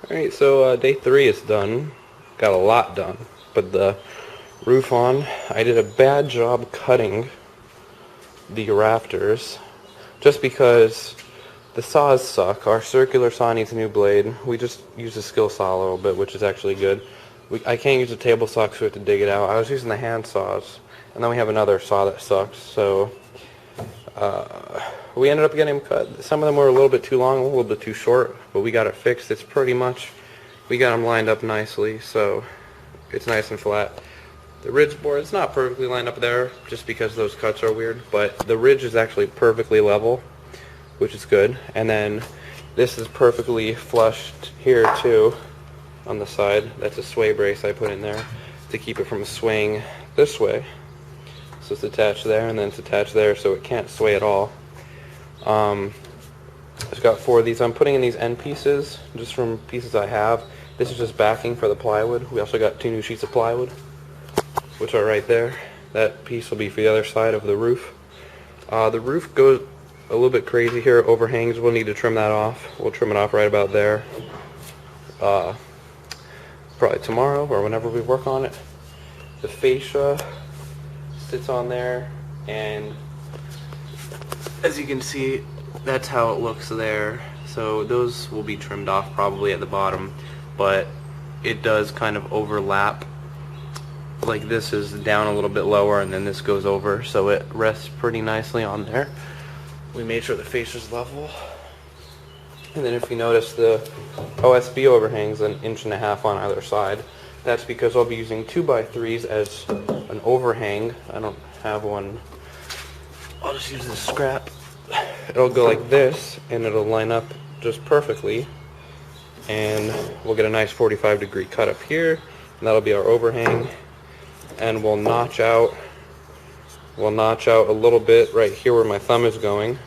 Alright, so day 3 is done. Got a lot done. Put the roof on. I did a bad job cutting the rafters just because the saws suck. Our circular saw needs a new blade. We just use a skill saw a little bit, which is actually good. I can't use a table saw because we have to dig it out. I was using the hand saws, and then we have another saw that sucks, so we ended up getting them cut. Some of them were a little bit too long, a little bit too short, but we got it fixed. It's pretty much, we got them lined up nicely, so it's nice and flat. The ridge board, it's not perfectly lined up there, just because those cuts are weird, but the ridge is actually perfectly level, which is good. And then this is perfectly flushed here too, on the side. That's a sway brace I put in there to keep it from swaying this way. So it's attached there, and then it's attached there, so it can't sway at all. I've got 4 of these. I'm putting in these end pieces, just from pieces I have. This is just backing for the plywood. We also got 2 new sheets of plywood, which are right there. That piece will be for the other side of the roof. The roof goes a little bit crazy here. Overhangs, we'll need to trim that off. We'll trim it off right about there. Probably tomorrow or whenever we work on it. The fascia sits on there, and as you can see, that's how it looks there. So those will be trimmed off probably at the bottom, but it does kind of overlap. Like this is down a little bit lower, and then this goes over, so it rests pretty nicely on there. We made sure the fascia is level. And then if you notice, the OSB overhangs 1.5 inches on either side. That's because I'll be using 2x3s as an overhang. I don't have one. I'll just use this scrap. It'll go like this, and it'll line up just perfectly. And we'll get a nice 45-degree cut up here, and that'll be our overhang. And we'll notch out a little bit right here where my thumb is going,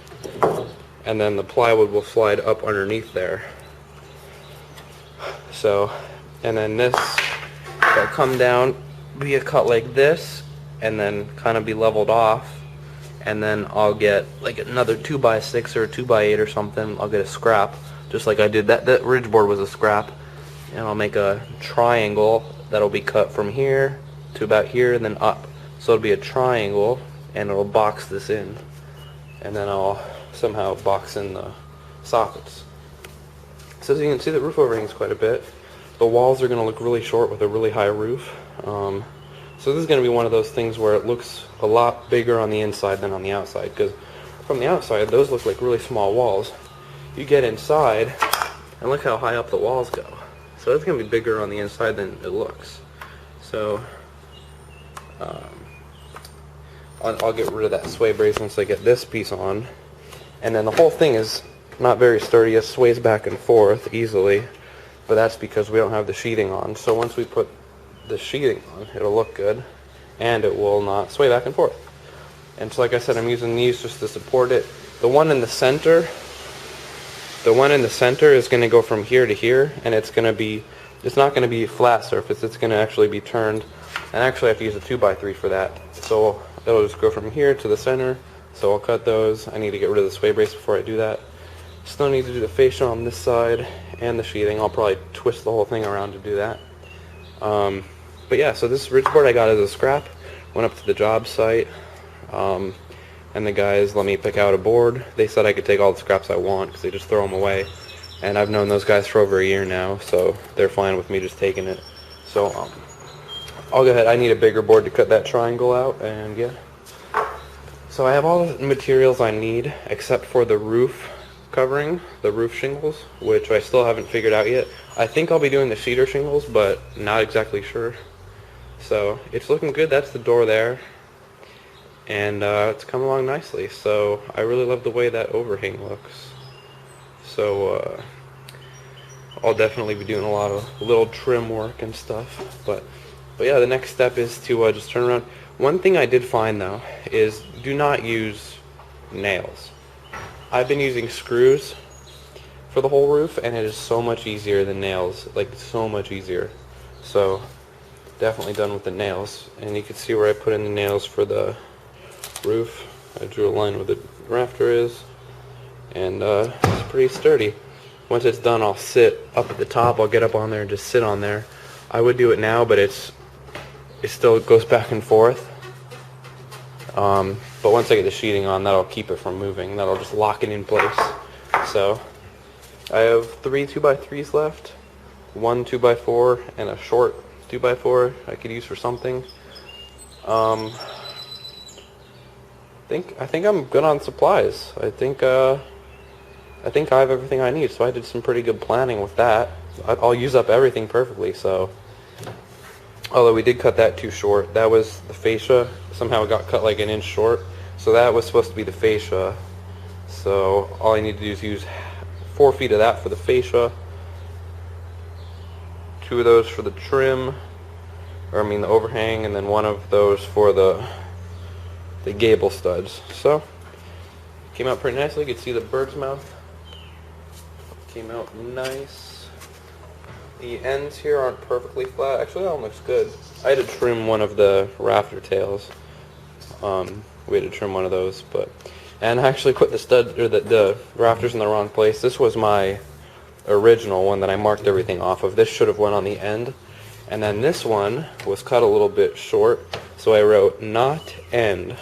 and then the plywood will slide up underneath there. So, and then this will come down, be a cut like this, and then kind of be leveled off, and then I'll get like another 2x6 or 2x8 or something. I'll get a scrap, just like I did. That ridge board was a scrap, and I'll make a triangle that'll be cut from here to about here and then up. So it'll be a triangle, and it'll box this in, and then I'll somehow box in the sockets. So as you can see, the roof overhangs quite a bit. The walls are going to look really short with a really high roof. So this is going to be one of those things where it looks a lot bigger on the inside than on the outside, because from the outside those look like really small walls. You get inside and look how high up the walls go. So it's going to be bigger on the inside than it looks. So I'll get rid of that sway brace once I get this piece on. And then the whole thing is not very sturdy. It sways back and forth easily, but that's because we don't have the sheathing on. So once we put the sheathing on, it'll look good, and it will not sway back and forth. And so like I said, I'm using these just to support it. The one in the center is going to go from here to here, and it's not going to be flat surface. It's going to actually be turned, and actually I have to use a 2x3 for that. So it'll just go from here to the center. So I'll cut those. I need to get rid of the sway brace before I do that. Still need to do the fascia on this side and the sheathing. I'll probably twist the whole thing around to do that. But yeah, so this ridge board I got as a scrap. Went up to the job site, and the guys let me pick out a board. They said I could take all the scraps I want because they just throw them away. And I've known those guys for over a year now, so they're fine with me just taking it. So I'll go ahead. I need a bigger board to cut that triangle out, and yeah. So I have all the materials I need except for the roof covering, the roof shingles, which I still haven't figured out yet. I think I'll be doing the cedar shingles, but not exactly sure. So it's looking good. That's the door there, and it's coming along nicely. So I really love the way that overhang looks. So I'll definitely be doing a lot of little trim work and stuff. But yeah, the next step is to just turn around. One thing I did find though is do not use nails. I've been using screws for the whole roof, and it is so much easier than nails, like so much easier. So definitely done with the nails, and you can see where I put in the nails for the roof. I drew a line where the rafter is, and it's pretty sturdy. once it's done, I'll sit up at the top. I'll get up on there and just sit on there. I would do it now, but it still goes back and forth. But once I get the sheeting on, that'll keep it from moving. That'll just lock it in place. So I have 3 2x3s left, 1 2x4, and a short 2x4 I could use for something. I think I'm good on supplies. I think I have everything I need. So I did some pretty good planning with that. I'll use up everything perfectly. So, although we did cut that too short, that was the fascia. Somehow it got cut like an inch short. So that was supposed to be the fascia. So all I need to do is use 4 feet of that for the fascia, 2 of those for the trim, or I mean the overhang, and then 1 of those for the gable studs. So came out pretty nicely. You can see the bird's mouth came out nice. The ends here aren't perfectly flat. Actually, that one looks good. I had to trim one of the rafter tails. We had to trim one of those, and I actually put the stud or the rafters in the wrong place. This was my original one that I marked everything off of. This should have went on the end, and then this one was cut a little bit short, so I wrote not end,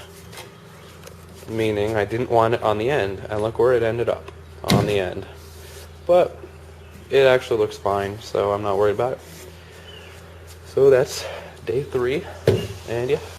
meaning I didn't want it on the end, and look where it ended up, on the end. But it actually looks fine, so I'm not worried about it. So that's day 3, and yeah.